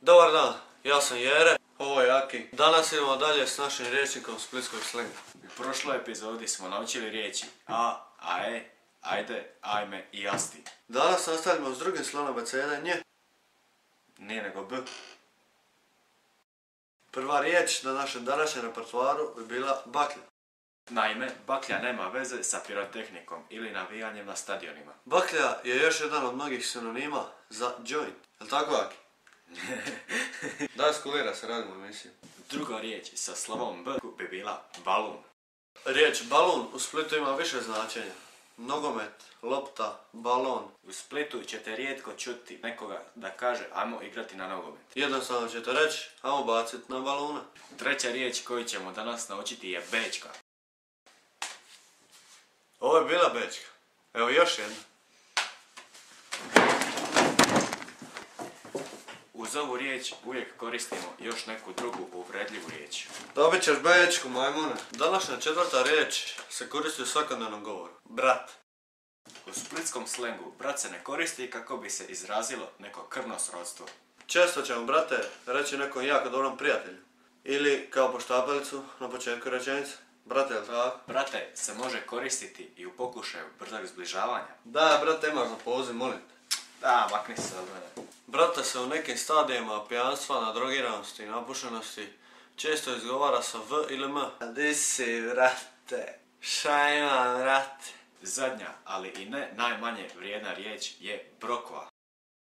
Dobar dan, ja sam Jere, ovo je Aki. Danas idemo dalje s našim rječnikom splitskog slenga. U prošloj epizodi smo naučili riječi a, ae, ajde, ajme i asti. Danas nastavljamo s drugim slonom abecede nje. Nije nego b. Prva riječ na našem današnjem repertoaru bi bila baklja. Naime, baklja nema veze sa pirotehnikom ili navijanjem na stadionima. Baklja je još jedan od mnogih sinonima za joint. Jel' tako, Aki? Daj skulira se, radimo emisiju. Druga riječ sa slovom b bi bila balun. Riječ balun u Splitu ima više značenja. Nogomet, lopta, balon. U Splitu ćete rijetko čuti nekoga da kaže ajmo igrati na nogomet. Jednostavno ćete reći, ajmo baciti na baluna. Treća riječ koju ćemo danas naučiti je bečka. Ovo je bila bečka. Evo još jedna. Uz ovu riječ uvijek koristimo još neku drugu uvredljivu riječ. Dobit ćeš bečku, majmune. Današnja četvrta riječ se koristi u svakodnevnom govoru. Brat. U splitskom slengu brat se ne koristi kako bi se izrazilo neko krvno srodstvo. Često ćemo, brate, reći nekom jako dobrom prijatelju. Ili kao poštapalicu na početku rečenice. Brate, jel' tako? Brate se može koristiti i u pokušaju brzog zbližavanja. Da, brate, imaš na poziv, molim te. Da, makni se od mene. Brate se u nekim stadijima pijanstva, nadrogiranosti i napušenosti često izgovara sa v ili m. Di si, brate? Šta imam, brate? Zadnja, ali i ne najmanje vrijedna riječ je brokva.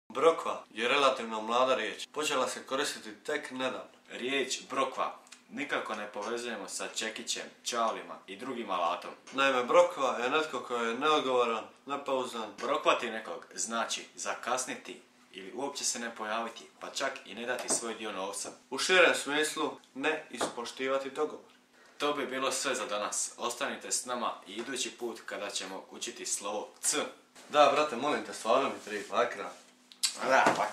Brokva je relativno mlada riječ. Počela se koristiti tek nedavno. Riječ brokva nikako ne povezujemo sa čekićem, čavlima i drugim alatom. Naime, brokva je netko koji je neodgovoran, nepouzdan. Brokvati nekog znači zakasniti ili uopće se ne pojaviti, pa čak i ne dati svoj dio novca. U širem smislu, ne ispoštivati dogovor. To bi bilo sve za danas. Ostanite s nama i idući put kada ćemo učiti slovo c. Da, brate, molim te, stvarno mi tri, akra. Da, pa.